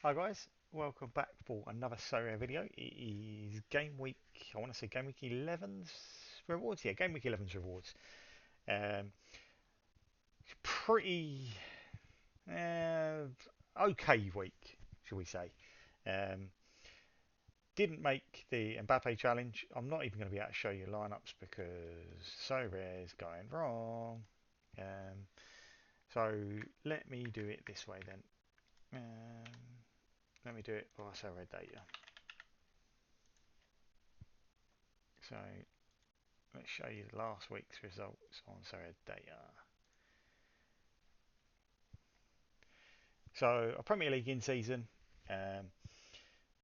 Hi guys, welcome back for another Sorare video. It is game week, I want to say game week 11's rewards. Yeah, game week 11's rewards. Um, pretty uh, okay week, shall we say. Um, didn't make the Mbappe challenge. I'm not even going to be able to show you lineups because Sorare's going wrong. Um, so let me do it this way then. Um, let me do it by Sorare data. So let's show you last week's results on Sorare data. So a Premier League in season, um,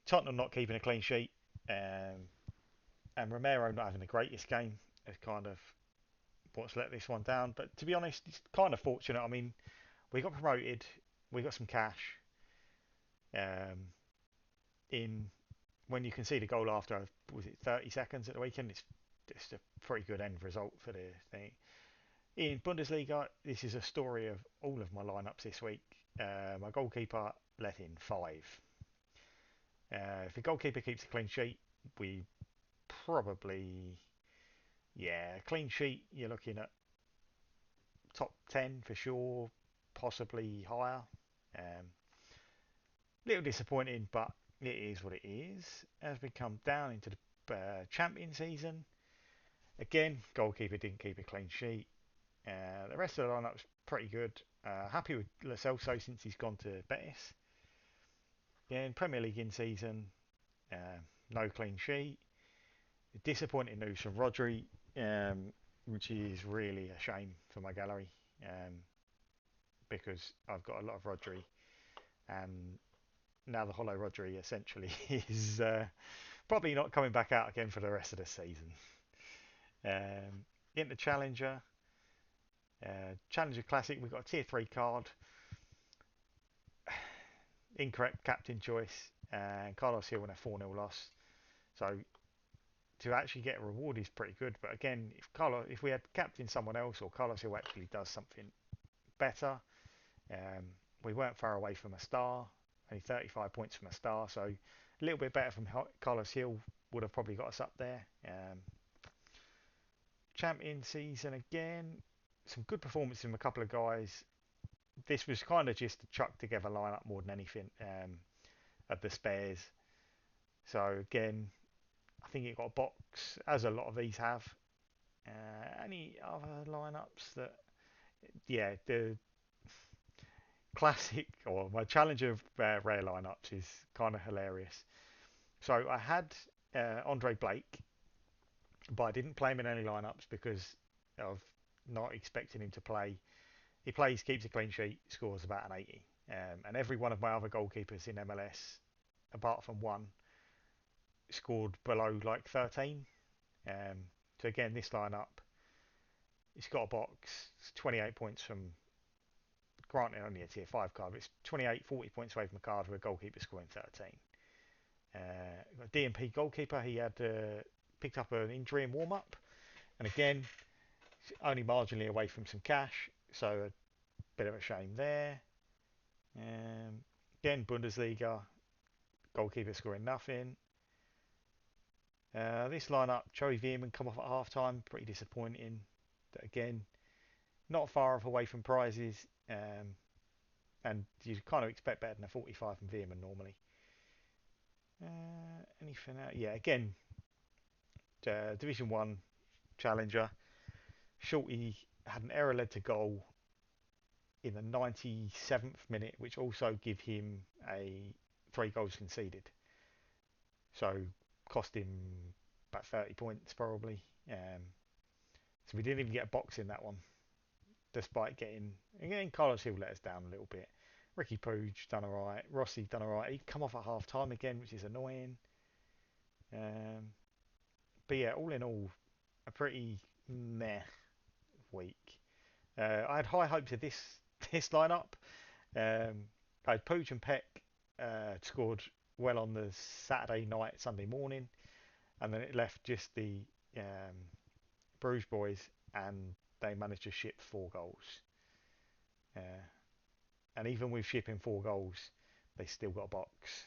Tottenham not keeping a clean sheet, um, and Romero not having the greatest game is kind of what's let this one down. But to be honest, it's kind of fortunate. I mean, we got promoted, we got some cash. Um, in when you can see the goal after was it 30 seconds at the weekend, it's just a pretty good end result for the thing. In Bundesliga, this is a story of all of my lineups this week. My goalkeeper let in 5. If the goalkeeper keeps a clean sheet, we probably, yeah, clean sheet, you're looking at top 10 for sure, possibly higher. Little disappointing, but it is what it is. As we come down into the champion season, again, goalkeeper didn't keep a clean sheet. The rest of the lineup's pretty good. Happy with Lo Celso since he's gone to Betis. Yeah, in Premier League in season, uh, no clean sheet. Disappointing news from Rodri, which is really a shame for my gallery because I've got a lot of Rodri, and now the hollow Rodri essentially is probably not coming back out again for the rest of the season. In the Challenger Classic, we've got a tier 3 card. Incorrect captain choice, and Carlos Hill in a 4-0 loss. So to actually get a reward is pretty good. But again, if we had captain someone else or Carlos Hill actually does something better, um, we weren't far away from a star, only 35 points from a star. So a little bit better from Carlos Hill would have probably got us up there. Champion season again, some good performances from a couple of guys. This was kind of just a chuck together lineup more than anything of the spares. So again, I think it got a box, as a lot of these have. Any other lineups that, yeah, the classic or my challenger rare lineups is kind of hilarious. So I had Andre Blake, but I didn't play him in any lineups because of not expecting him to play. He plays, keeps a clean sheet, scores about an 80. And every one of my other goalkeepers in MLS, apart from one, scored below like 13. Um, so again, this lineup, it's got a box. It's 28 points from, granted only a tier 5 card, but it's 28, 40 points away from a card with a goalkeeper scoring 13. DMP goalkeeper, he had picked up an injury in warm up, and again, only marginally away from some cash, so a bit of a shame there. Um, Again, Bundesliga, goalkeeper scoring nothing. This lineup, Joey Veerman come off at half time, pretty disappointing. But again, not far off away from prizes, and you kind of expect better than a 45 from Veerman normally. Anything else? Yeah, again, Division 1 challenger. Shorty had an error led to goal in the 97th minute, which also give him a 3 goals conceded. So cost him about 30 points probably. So we didn't even get a box in that one, despite getting, again, Carlos Hill let us down a little bit. Ricky Pooge done alright. Rossi done alright. He'd come off at half time again, which is annoying. Um, but yeah, all in all, a pretty meh week. I had high hopes of this this lineup. I had Pooch and Peck scored well on the Saturday night, Sunday morning, and then it left just the um, Bruges boys, and they managed to ship 4 goals. Uh, and even with shipping 4 goals, they still got a box.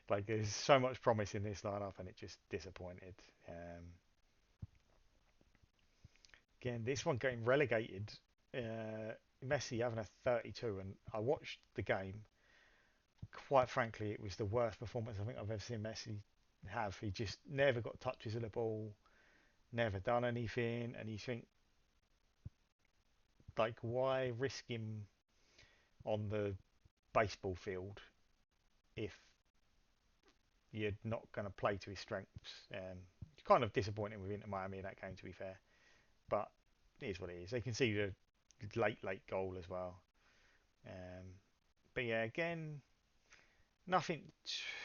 Like there's so much promise in this lineup, and it just disappointed. Again, this one getting relegated. Messi having a 32, and I watched the game. Quite frankly, it was the worst performance I think I've ever seen Messi have. He just never got touches of the ball, never done anything, and you think, like, why risk him on the baseball field if you're not going to play to his strengths? It's kind of disappointing with Inter Miami in that game, to be fair, but it is what it is. They conceded a late goal as well. Um, but yeah, again, nothing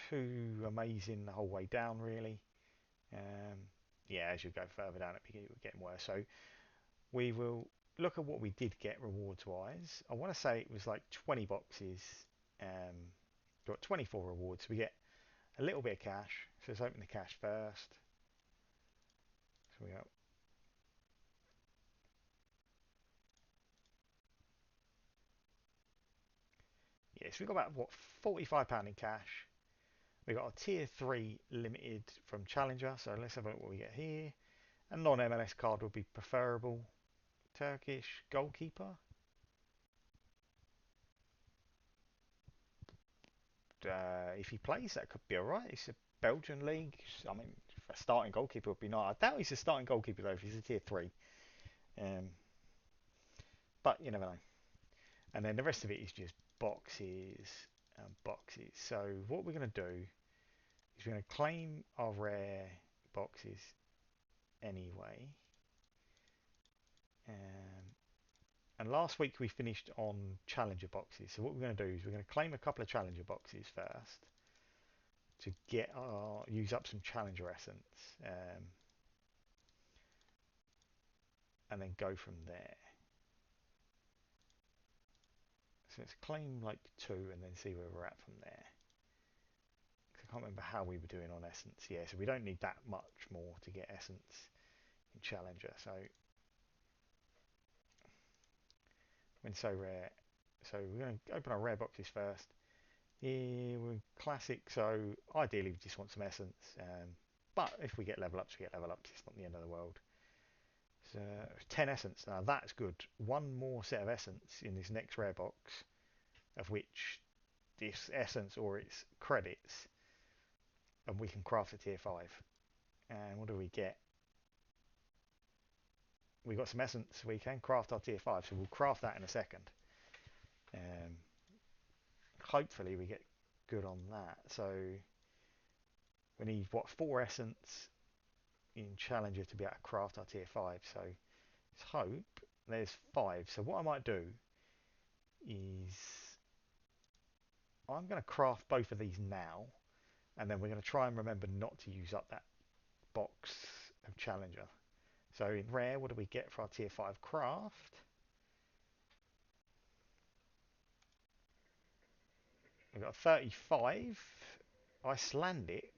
too amazing the whole way down, really. Um, yeah, as you go further down, it will getting worse. So we will look at what we did get rewards wise. I want to say it was like 20 boxes. Got 24 rewards. We get a little bit of cash. So let's open the cash first. So we got yes, we got about what £45 in cash. We got a tier 3 limited from Challenger. So let's have a look what we get here. A non-MLS card would be preferable. Turkish goalkeeper. If he plays, that could be alright. It's a Belgian league. I mean, a starting goalkeeper would be nice. I doubt he's a starting goalkeeper though if he's a tier 3. Um, but you never know. And then the rest of it is just boxes and boxes. So what we're going to do is we're going to claim our rare boxes anyway. Um, and last week we finished on challenger boxes. So what we're going to do is we're going to claim a couple of challenger boxes first to get our use up some challenger essence, and then go from there. So let's claim like 2 and then see where we're at from there. I can't remember how we were doing on essence. Yeah, so we don't need that much more to get essence in challenger. So when so rare, so we're going to open our rare boxes first. Yeah, we're classic. So ideally we just want some essence. But if we get level ups, we get level ups. It's not the end of the world. So 10 essence. Now that's good. One more set of essence in this next rare box, of which this essence or its credits, and we can craft a tier 5. And what do we get? We got some essence. We can craft our tier 5, so we'll craft that in a second. Um, Hopefully we get good on that. So we need what 4 essence in Challenger to be able to craft our tier 5. So let's hope there's 5. So what I might do is I'm going to craft both of these now, and then we're going to try and remember not to use up that box of Challenger. So in rare, what do we get for our tier 5 craft? We've got a 35 Icelandic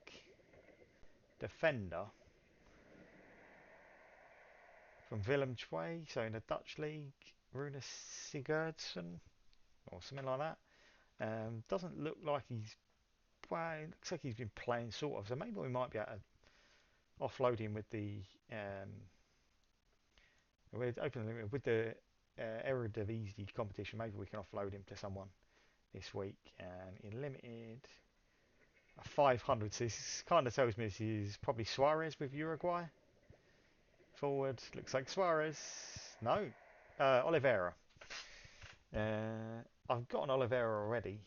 defender from Willem II, so in the Dutch league, Rune Sigurdsson or something like that. Doesn't look like he's, well, it looks like he's been playing sort of, so maybe we might be able to offload him with the with the Eredivisie competition. Maybe we can offload him to someone this week. And in limited, a 500. So this kind of tells me this is probably Suarez with Uruguay. Forward, looks like Suarez. No, Oliveira. I've got an Oliveira already,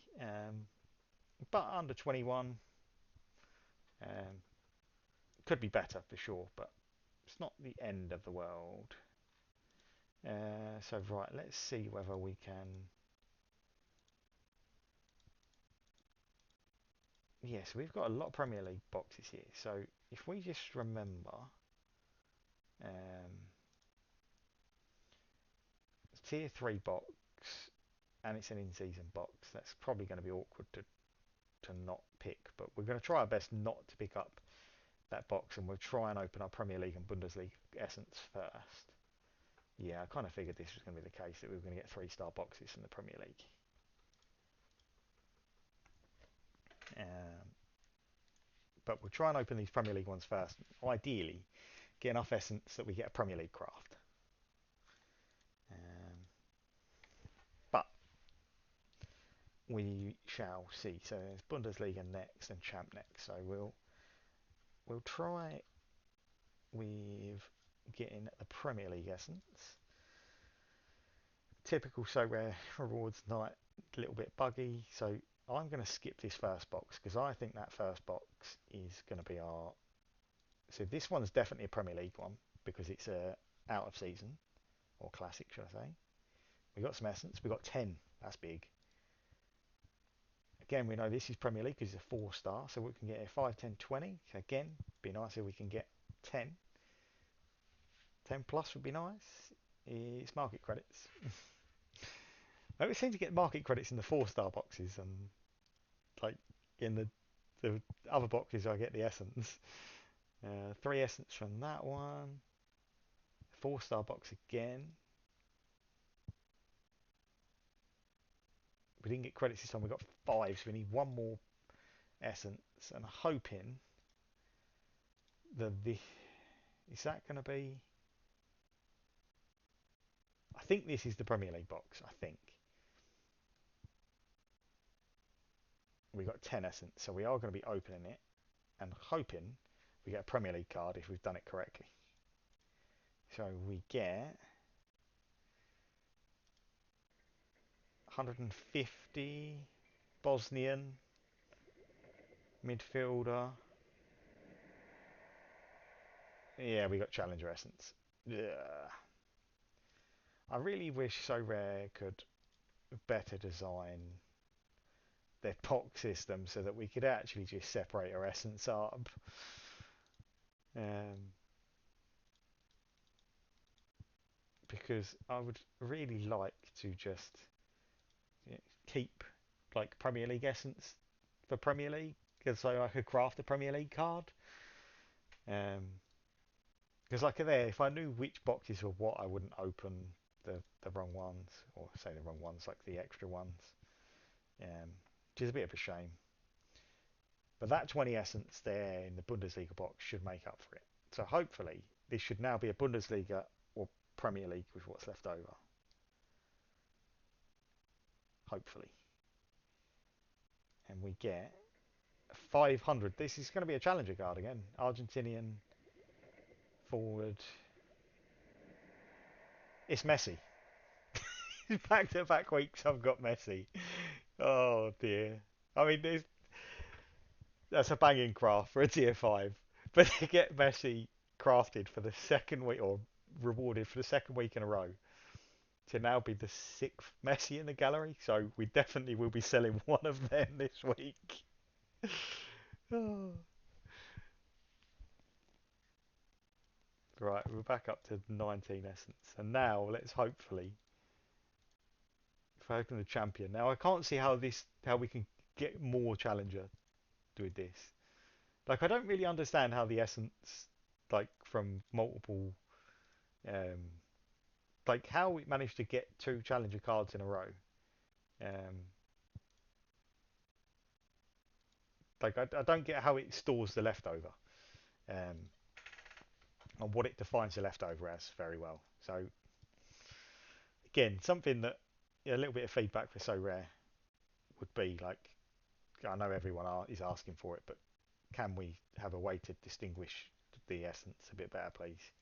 but under 21. Um, could be better for sure, but it's not the end of the world. So right, let's see whether we can. Yes, we've got a lot of Premier League boxes here. So if we just remember, um, tier 3 box, and it's an in-season box, that's probably going to be awkward to not pick, but we're going to try our best not to pick up that box, and we'll try and open our Premier League and Bundesliga essence first. Yeah, I kind of figured this was going to be the case, that we were going to get 3-star boxes from the Premier League. but we'll try and open these Premier League ones first. Ideally, get enough essence that we get a Premier League craft. But we shall see. So there's Bundesliga next and Champ next. So we'll try with getting the Premier League essence. Typical Sorare rewards night, a little bit buggy. So I'm going to skip this first box because I think that first box is going to be our. So this one's definitely a Premier League one because it's a out of season or classic, should I say? We got some essence. We got 10. That's big. Again, we know this is Premier League because it's a 4-star, so we can get a 5, 10, 20. Again, be nice if we can get 10. 10 plus would be nice. It's market credits. I always seem to get market credits in the 4-star boxes, and like in the other boxes, I get the essence. 3 essence from that one. 4-star box again. We didn't get credits this time. We got 5, so we need 1 more essence, and hoping that this is that going to be. I think this is the Premier League box. I think we got 10 essence, so we are going to be opening it and hoping we get a Premier League card if we've done it correctly. So we get 150 Bosnian midfielder. Yeah, we got Challenger essence. Yeah. I really wish Sorare could better design their box system so that we could actually just separate our essence up. Um, because I would really like to just keep like Premier League essence for Premier League, because so I could craft a Premier League card. Because like there, if I knew which boxes were what, I wouldn't open the wrong ones, or say the wrong ones, like the extra ones. Which is a bit of a shame. But that 20 essence there in the Bundesliga box should make up for it. So hopefully this should now be a Bundesliga or Premier League with what's left over. Hopefully. And we get 500. This is going to be a challenger card again. Argentinian forward. It's Messi. Back to back weeks I've got Messi. Oh dear. I mean, that's a banging craft for a tier 5. But to get Messi crafted for the second week, or rewarded for the second week in a row, to now be the 6th Messi in the gallery. So we definitely will be selling one of them this week. Oh. Right, we're back up to 19 essence. And now let's hopefully, if I open the champion. Now I can't see how we can get more challenger with this. Like I don't really understand how the essence, like from multiple, um, like how we managed to get 2 challenger cards in a row. Um, like I don't get how it stores the leftover, um, and what it defines the leftover as very well. So again, something that a little bit of feedback for So Rare would be like, I know everyone is asking for it, but can we have a way to distinguish the essence a bit better, please?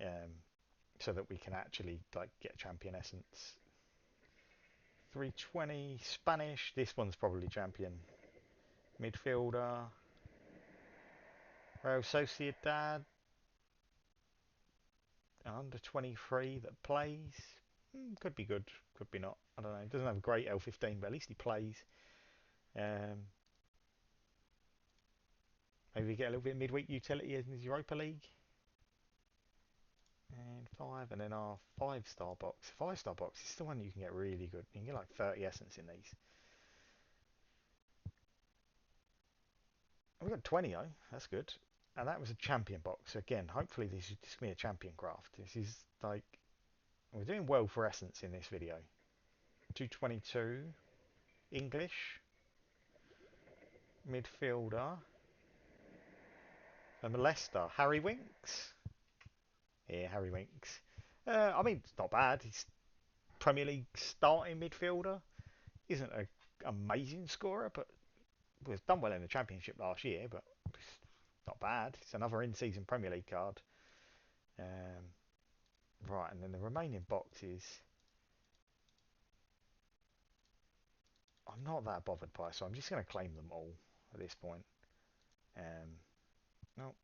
Um, so that we can actually like get champion essence. 320 Spanish. This one's probably champion. Midfielder. Real Sociedad. Under 23 that plays. Could be good, could be not. I don't know. He doesn't have a great L15, but at least he plays. Maybe we get a little bit of midweek utility in the Europa League. And 5, and then our 5-star box. 5-star box is the one you can get really good. You can get like 30 essence in these. We got 20 though. That's good. And that was a champion box. Again, hopefully this is just going to be a champion craft. This is like, we're doing well for essence in this video. 222 English midfielder. And Leicester, Harry Winks. Yeah, Harry Winks. I mean, it's not bad. He's Premier League starting midfielder. Isn't an amazing scorer, but was done well in the Championship last year. But it's not bad. It's another in-season Premier League card. Um, right, and then the remaining boxes, I'm not that bothered by, so I'm just going to claim them all at this point. Um, no,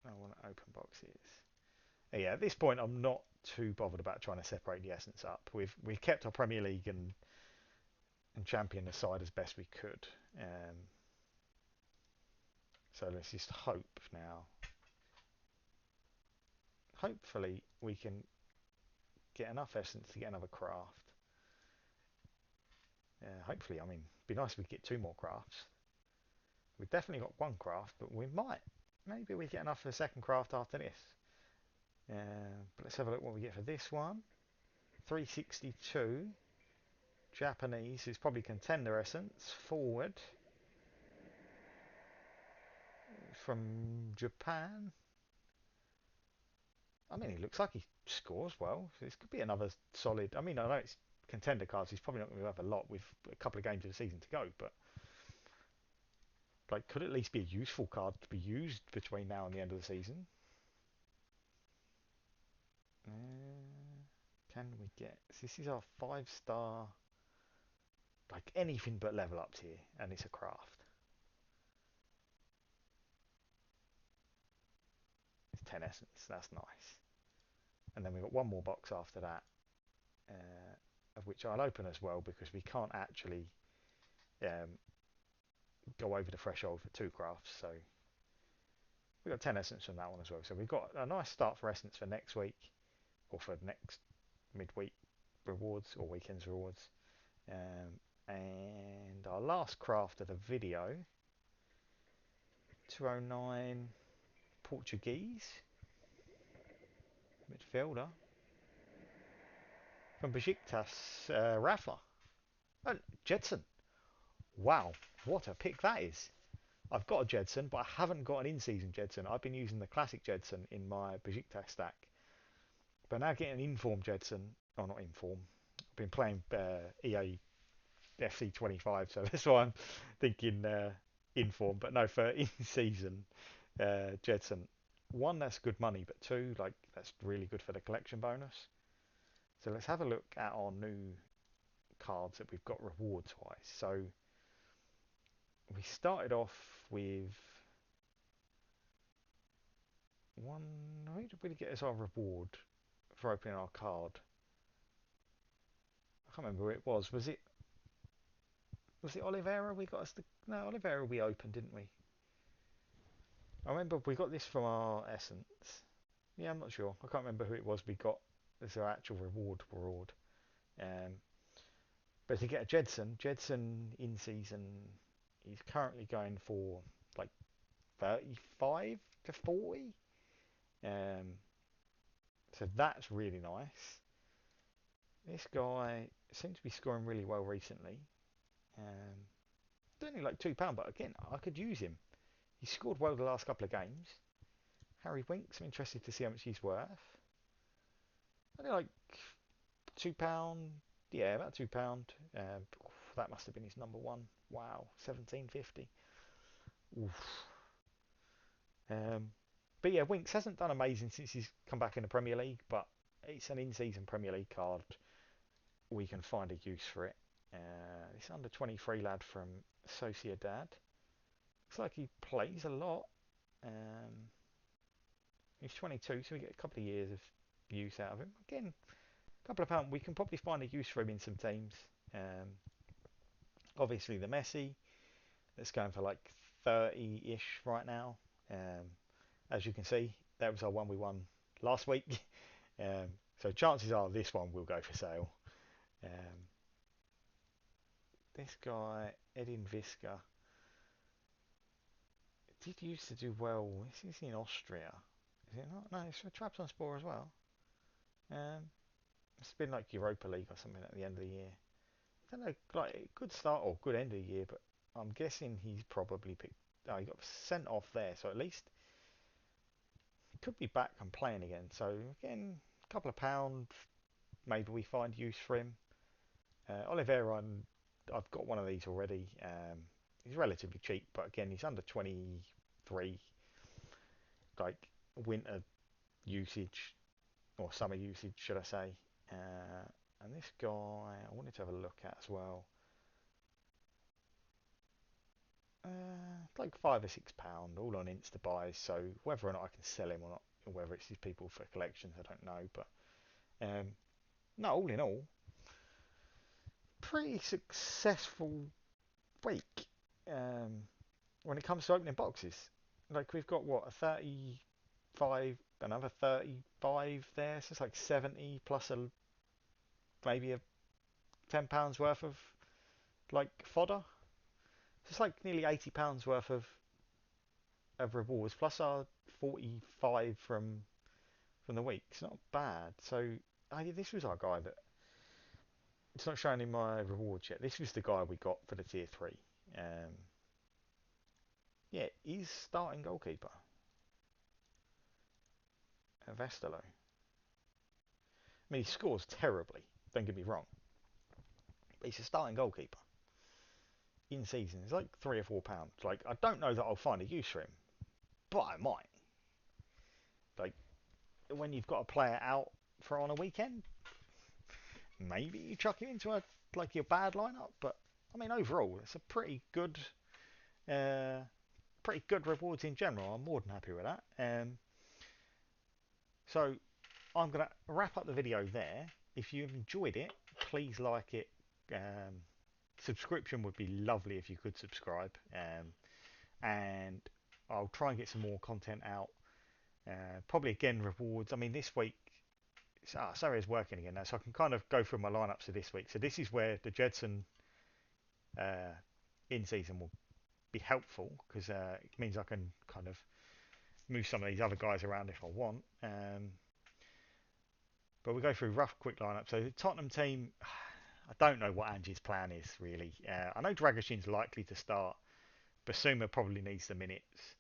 I want to open boxes. Yeah, at this point, I'm not too bothered about trying to separate the essence up. We've kept our Premier League and champion aside as best we could. So let's just hope now. Hopefully, we can get enough essence to get another craft. Hopefully, I mean, it'd be nice if we get two more crafts. We've definitely got one craft, but we might. Maybe we get enough for a second craft after this. But let's have a look what we get for this one. 362. Japanese, who's probably contender essence. Forward. From Japan. I mean, he looks like he scores well. So this could be another solid. I mean, I know it's contender cards. He's probably not going to have a lot with a couple of games of the season to go, but like, could at least be a useful card to be used between now and the end of the season. Can we get? This is our 5-star. Like anything but level up tier, and it's a craft. It's 10 essence. That's nice. And then we've got one more box after that, of which I'll open as well because we can't actually um, go over the threshold for two crafts. So we've got 10 essence from that one as well. So we've got a nice start for essence for next week, or for next midweek rewards or weekends rewards. And our last craft of the video, 209 Portuguese midfielder from Besiktas, Rafa. Oh, Jedson. Wow, what a pick that is. I've got a Jedson, but I haven't got an in-season Jedson. I've been using the classic Jedson in my Besiktas stack. But now getting an inform Jedson, or not inform, I've been playing EA FC25, so that's why I'm thinking inform. But no, for in-season Jedson, one, that's good money, but two, like, that's really good for the collection bonus. So let's have a look at our new cards that we've got rewards wise. So we started off with one. Who did we get as our reward for opening our card? I can't remember who it was. Was it Oliveira? We got us the no Oliveira we opened, didn't we? I remember we got this from our essence. Yeah, I'm not sure. I can't remember who it was we got as our actual reward. Um, but to get a Jedson in season, he's currently going for like 35 to 40. Um, so that's really nice. This guy seems to be scoring really well recently. Um, only like £2, but again, I could use him. He scored well the last couple of games. Harry Winks, I'm interested to see how much he's worth. Only like £2. Yeah, about £2. That must have been his number one. Wow, 17.50. Oof. But yeah, Winks hasn't done amazing since he's come back in the Premier League, but it's an in-season Premier League card. We can find a use for it. This under 23 lad from Sociedad. Looks like he plays a lot. Um, he's 22, so we get a couple of years of use out of him. Again, a couple of pounds. We can probably find a use for him in some teams. Obviously, the Messi, that's going for like 30-ish right now. As you can see, that was our one we won last week. So chances are this one will go for sale. Um, this guy, Edin Visca, did used to do well. This is in Austria. Is it not? No, it's for Trabzonspor as well. Um, it's been like Europa League or something at the end of the year. I don't know, like good start or good end of the year, but I'm guessing he's probably picked. Oh, he got sent off there, so at least could be back and playing again. So again, a couple of pounds, maybe we find use for him. Oliveira, I've got one of these already. He's relatively cheap, but again, he's under 23, like winter usage or summer usage, should I say? And this guy, I wanted to have a look at as well. Like £5 or £6, all on Insta buys. So whether or not I can sell him or not, or whether it's these people for collections, I don't know. But no, all in all, pretty successful week when it comes to opening boxes. Like we've got what, a 35, another 35 there, so it's like 70 plus maybe a £10 worth of like fodder. So it's like nearly £80 worth of rewards plus our 45 from the week. It's not bad. So this was our guy that it's not showing in my rewards yet. This was the guy we got for the tier 3. Um, yeah, he's starting goalkeeper. Vestalo. I mean, he scores terribly. Don't get me wrong, but he's a starting goalkeeper in season. It's like £3 or £4. Like I don't know that I'll find a use for him, but I might. Like when you've got a player out for on a weekend, maybe you chuck him into a like your bad lineup. But I mean, overall, it's a uh, pretty good rewards in general. I'm more than happy with that. So I'm gonna wrap up the video there. If you've enjoyed it, please like it. Um, Subscription would be lovely if you could subscribe. And I'll try and get some more content out. Probably again rewards. I mean, this week Sorry is working again now, so I can kind of go through my lineups for this week. So this is where the Jedson uh, in season will be helpful because it means I can kind of move some of these other guys around if I want. But we'll go through rough, quick lineup. So the Tottenham team, I don't know what Ange's plan is really. I know Dragoshin's likely to start. Basuma probably needs the minutes.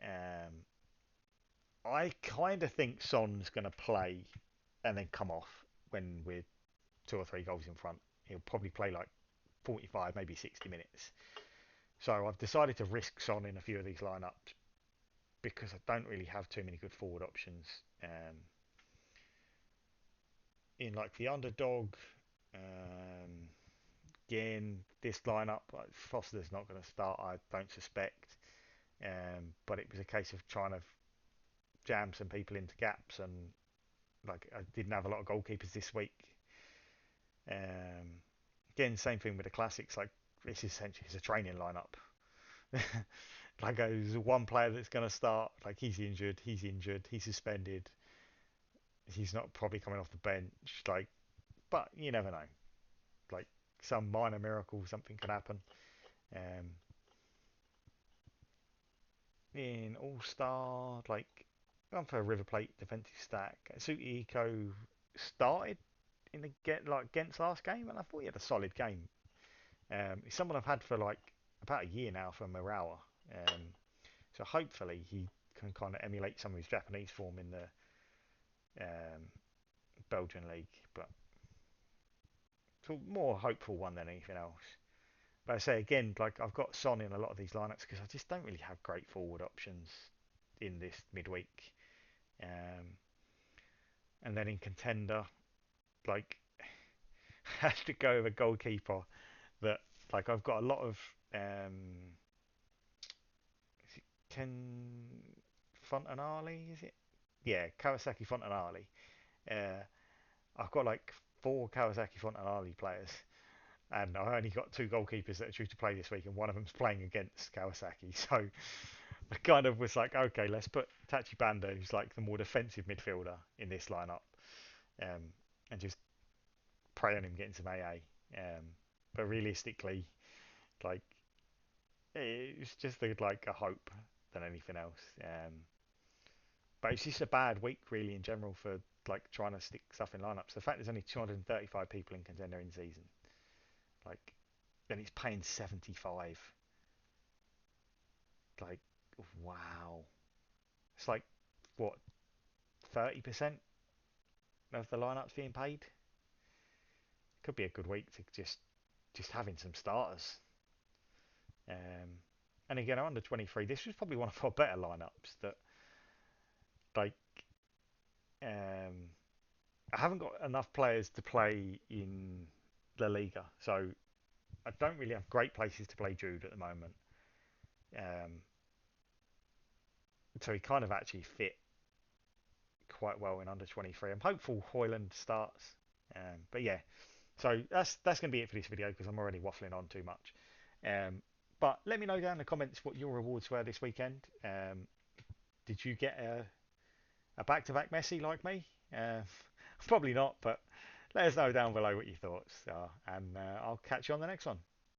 Um, I kind of think Son's going to play and then come off when we're 2 or 3 goals in front. He'll probably play like 45, maybe 60 minutes. So I've decided to risk Son in a few of these lineups because I don't really have too many good forward options. In like the underdog, um, again, this lineup, like Foster's not going to start, I don't suspect. But it was a case of trying to jam some people into gaps, and like I didn't have a lot of goalkeepers this week. Again, same thing with the classics. Like this is essentially it's a training lineup. Like there's one player that's going to start. Like he's injured, he's suspended. He's not probably coming off the bench. Like, but you never know. Like some minor miracle, something could happen. Um, in All Star, like gone for a River Plate defensive stack. Suki Eco started in the Gent's last game, and I thought he had a solid game. He's someone I've had for like about a year now for Marawa. Um, so hopefully he can kind of emulate some of his Japanese form in the um, Belgian league, but it's a more hopeful one than anything else. But I say again, like I've got Son in a lot of these lineups because I just don't really have great forward options in this midweek. Um, and then in contender, like I have to go with a goalkeeper that like I've got a lot of is it Ken Fontanali, is it? Yeah, Kawasaki Fontanali. Uh, I've got like 4 Kawasaki Fontanali players, and I only got 2 goalkeepers that are due to play this week, and one of them's playing against Kawasaki. So I kind of was like, okay, let's put Tachi Banda, who's like the more defensive midfielder, in this lineup, um, and just pray on him getting some AA. But realistically, like it's just like a hope than anything else. But it's just a bad week really in general for like trying to stick stuff in lineups. The fact there's only 235 people in contender in season, like then it's paying 75. Like wow, it's like what, 30% of the lineups being paid. Could be a good week to just having some starters. And again, under 23, this was probably one of our better lineups. That like, I haven't got enough players to play in La Liga, so I don't really have great places to play Jude at the moment. Um, so he kind of actually fit quite well in under 23. I'm hopeful Hoyland starts. But yeah, so that's going to be it for this video because I'm already waffling on too much. But let me know down in the comments what your rewards were this weekend. Did you get a back-to-back Messi like me? Probably not, but let us know down below what your thoughts are, and I'll catch you on the next one.